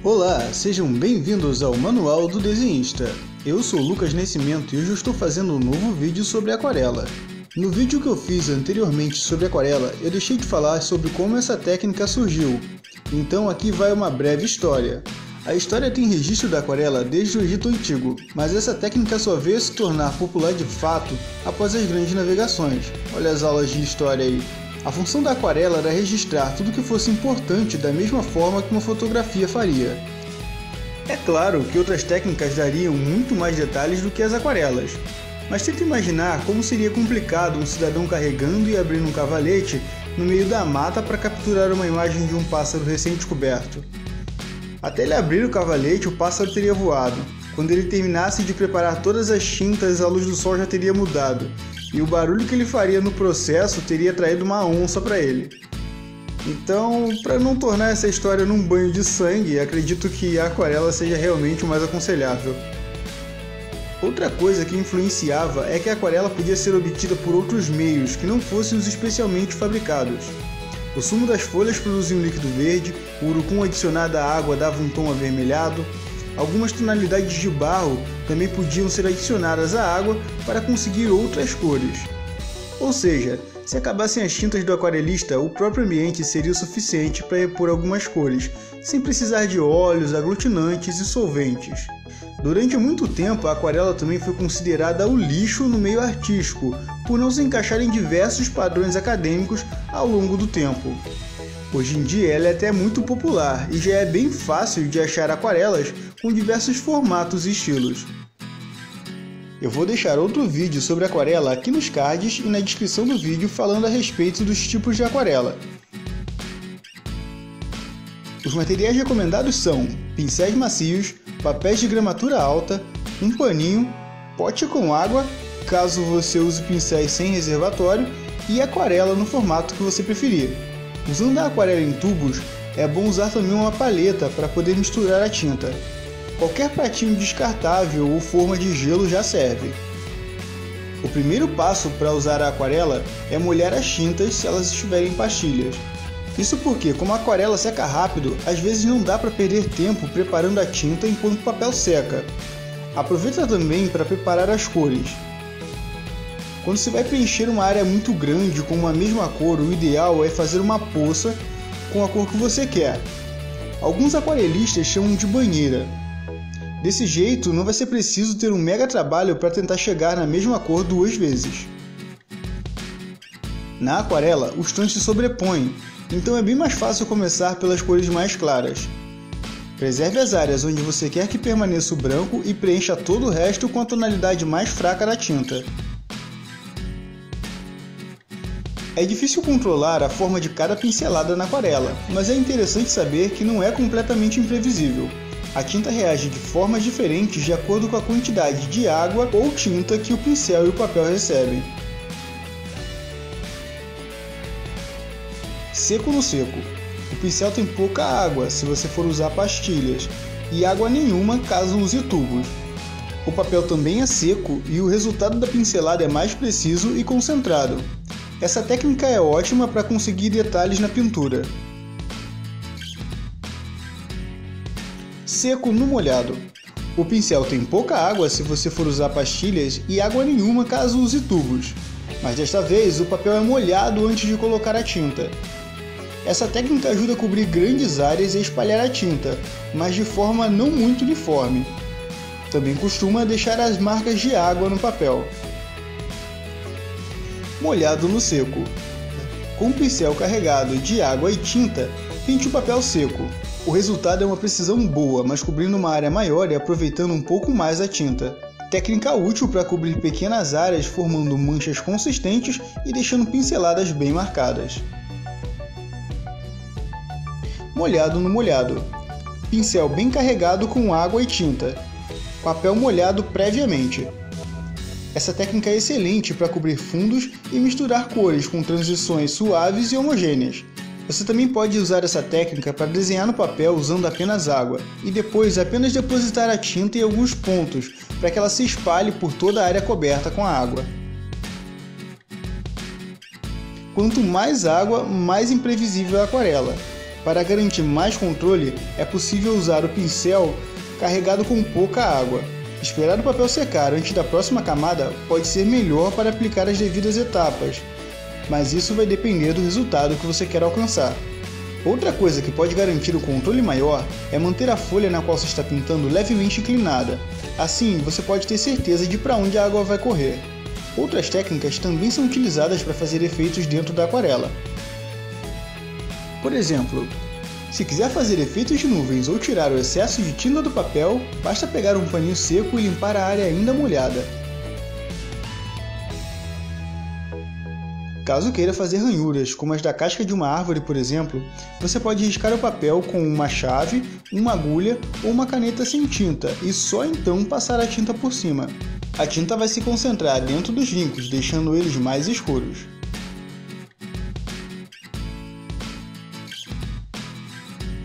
Olá, sejam bem-vindos ao Manual do Desenhista. Eu sou Lucas Nascimento e hoje eu estou fazendo um novo vídeo sobre aquarela. No vídeo que eu fiz anteriormente sobre aquarela, eu deixei de falar sobre como essa técnica surgiu. Então aqui vai uma breve história. A história tem registro da aquarela desde o Egito Antigo, mas essa técnica só veio se tornar popular de fato após as grandes navegações. Olha as aulas de história aí. A função da aquarela era registrar tudo que fosse importante da mesma forma que uma fotografia faria. É claro que outras técnicas dariam muito mais detalhes do que as aquarelas, mas tenta imaginar como seria complicado um cidadão carregando e abrindo um cavalete no meio da mata para capturar uma imagem de um pássaro recém-descoberto. Até ele abrir o cavalete, o pássaro teria voado. Quando ele terminasse de preparar todas as tintas, a luz do sol já teria mudado, e o barulho que ele faria no processo teria traído uma onça para ele. Então, para não tornar essa história num banho de sangue, acredito que a aquarela seja realmente o mais aconselhável. Outra coisa que influenciava é que a aquarela podia ser obtida por outros meios que não fossem os especialmente fabricados. O sumo das folhas produzia um líquido verde, o urucum adicionado à água dava um tom avermelhado, algumas tonalidades de barro também podiam ser adicionadas à água para conseguir outras cores. Ou seja, se acabassem as tintas do aquarelista, o próprio ambiente seria o suficiente para repor algumas cores, sem precisar de óleos, aglutinantes e solventes. Durante muito tempo, a aquarela também foi considerada o lixo no meio artístico, por não se encaixar em diversos padrões acadêmicos ao longo do tempo. Hoje em dia ela é até muito popular e já é bem fácil de achar aquarelas com diversos formatos e estilos. Eu vou deixar outro vídeo sobre aquarela aqui nos cards e na descrição do vídeo falando a respeito dos tipos de aquarela. Os materiais recomendados são pincéis macios, papéis de gramatura alta, um paninho, pote com água, caso você use pincéis sem reservatório, e aquarela no formato que você preferir. Usando a aquarela em tubos, é bom usar também uma paleta para poder misturar a tinta. Qualquer pratinho descartável ou forma de gelo já serve. O primeiro passo para usar a aquarela é molhar as tintas se elas estiverem em pastilhas. Isso porque, como a aquarela seca rápido, às vezes não dá para perder tempo preparando a tinta enquanto o papel seca. Aproveita também para preparar as cores. Quando você vai preencher uma área muito grande com uma mesma cor, o ideal é fazer uma poça com a cor que você quer. Alguns aquarelistas chamam de banheira. Desse jeito, não vai ser preciso ter um mega trabalho para tentar chegar na mesma cor duas vezes. Na aquarela, os tons se sobrepõem, então é bem mais fácil começar pelas cores mais claras. Preserve as áreas onde você quer que permaneça o branco e preencha todo o resto com a tonalidade mais fraca da tinta. É difícil controlar a forma de cada pincelada na aquarela, mas é interessante saber que não é completamente imprevisível. A tinta reage de formas diferentes de acordo com a quantidade de água ou tinta que o pincel e o papel recebem. Seco no seco. O pincel tem pouca água se você for usar pastilhas, e água nenhuma caso use tubos. O papel também é seco e o resultado da pincelada é mais preciso e concentrado. Essa técnica é ótima para conseguir detalhes na pintura. Seco no molhado. O pincel tem pouca água se você for usar pastilhas e água nenhuma caso use tubos. Mas desta vez o papel é molhado antes de colocar a tinta. Essa técnica ajuda a cobrir grandes áreas e espalhar a tinta, mas de forma não muito uniforme. Também costuma deixar as marcas de água no papel. Molhado no seco. Com o pincel carregado de água e tinta, pinte o papel seco. O resultado é uma precisão boa, mas cobrindo uma área maior e aproveitando um pouco mais a tinta. Técnica útil para cobrir pequenas áreas formando manchas consistentes e deixando pinceladas bem marcadas. Molhado no molhado. Pincel bem carregado com água e tinta. Papel molhado previamente. Essa técnica é excelente para cobrir fundos e misturar cores com transições suaves e homogêneas. Você também pode usar essa técnica para desenhar no papel usando apenas água, e depois apenas depositar a tinta em alguns pontos, para que ela se espalhe por toda a área coberta com a água. Quanto mais água, mais imprevisível a aquarela. Para garantir mais controle, é possível usar o pincel carregado com pouca água. Esperar o papel secar antes da próxima camada pode ser melhor para aplicar as devidas etapas, mas isso vai depender do resultado que você quer alcançar. Outra coisa que pode garantir o controle maior é manter a folha na qual você está pintando levemente inclinada. Assim, você pode ter certeza de para onde a água vai correr. Outras técnicas também são utilizadas para fazer efeitos dentro da aquarela. Por exemplo, se quiser fazer efeitos de nuvens ou tirar o excesso de tinta do papel, basta pegar um paninho seco e limpar a área ainda molhada. Caso queira fazer ranhuras, como as da casca de uma árvore, por exemplo, você pode riscar o papel com uma chave, uma agulha ou uma caneta sem tinta e só então passar a tinta por cima. A tinta vai se concentrar dentro dos vincos, deixando eles mais escuros.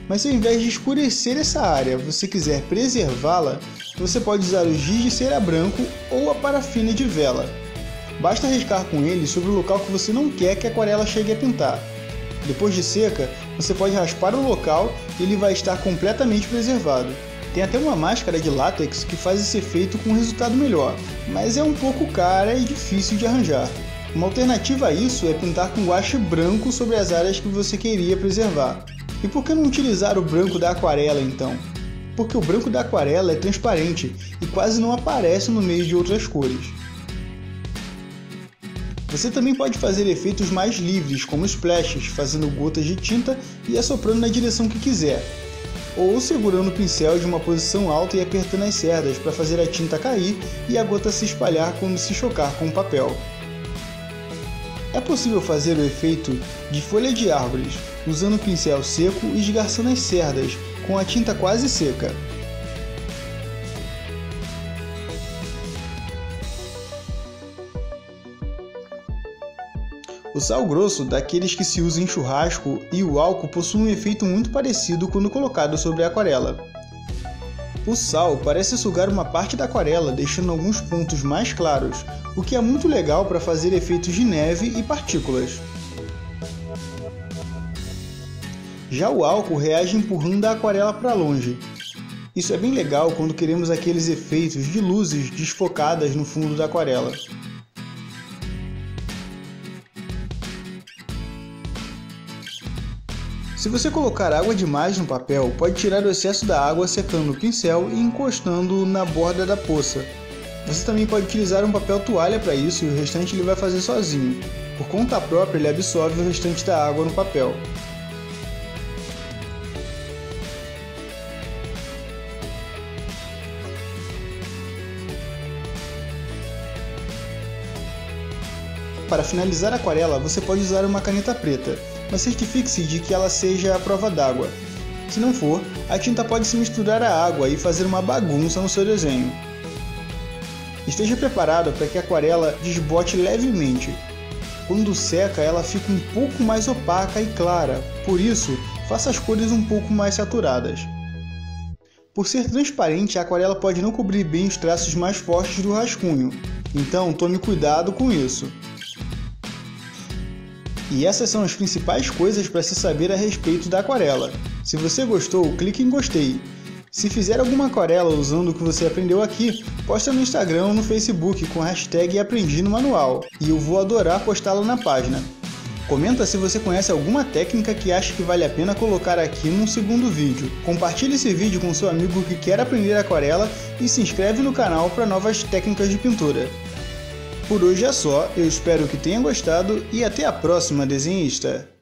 Mas se ao invés de escurecer essa área, você quiser preservá-la, você pode usar o giz de cera branco ou a parafina de vela. Basta riscar com ele sobre o local que você não quer que a aquarela chegue a pintar. Depois de seca, você pode raspar o local e ele vai estar completamente preservado. Tem até uma máscara de látex que faz esse efeito com um resultado melhor, mas é um pouco cara e difícil de arranjar. Uma alternativa a isso é pintar com guache branco sobre as áreas que você queria preservar. E por que não utilizar o branco da aquarela então? Porque o branco da aquarela é transparente e quase não aparece no meio de outras cores. Você também pode fazer efeitos mais livres, como splashes, fazendo gotas de tinta e assoprando na direção que quiser, ou segurando o pincel de uma posição alta e apertando as cerdas para fazer a tinta cair e a gota se espalhar quando se chocar com o papel. É possível fazer o efeito de folha de árvores, usando o pincel seco e esgarçando as cerdas, com a tinta quase seca. O sal grosso, daqueles que se usa em churrasco, e o álcool possuem um efeito muito parecido quando colocado sobre a aquarela. O sal parece sugar uma parte da aquarela, deixando alguns pontos mais claros, o que é muito legal para fazer efeitos de neve e partículas. Já o álcool reage empurrando a aquarela para longe. Isso é bem legal quando queremos aqueles efeitos de luzes desfocadas no fundo da aquarela. Se você colocar água demais no papel, pode tirar o excesso da água secando o pincel e encostando na borda da poça. Você também pode utilizar um papel toalha para isso e o restante ele vai fazer sozinho. Por conta própria, ele absorve o restante da água no papel. Para finalizar a aquarela, você pode usar uma caneta preta, mas certifique-se de que ela seja à prova d'água. Se não for, a tinta pode se misturar à água e fazer uma bagunça no seu desenho. Esteja preparado para que a aquarela desbote levemente. Quando seca, ela fica um pouco mais opaca e clara, por isso, faça as cores um pouco mais saturadas. Por ser transparente, a aquarela pode não cobrir bem os traços mais fortes do rascunho, então tome cuidado com isso. E essas são as principais coisas para se saber a respeito da aquarela. Se você gostou, clique em gostei. Se fizer alguma aquarela usando o que você aprendeu aqui, posta no Instagram ou no Facebook com a hashtag Aprendi no Manual, e eu vou adorar postá-la na página. Comenta se você conhece alguma técnica que acha que vale a pena colocar aqui num segundo vídeo. Compartilhe esse vídeo com seu amigo que quer aprender aquarela e se inscreve no canal para novas técnicas de pintura. Por hoje é só, eu espero que tenha gostado e até a próxima, desenhista!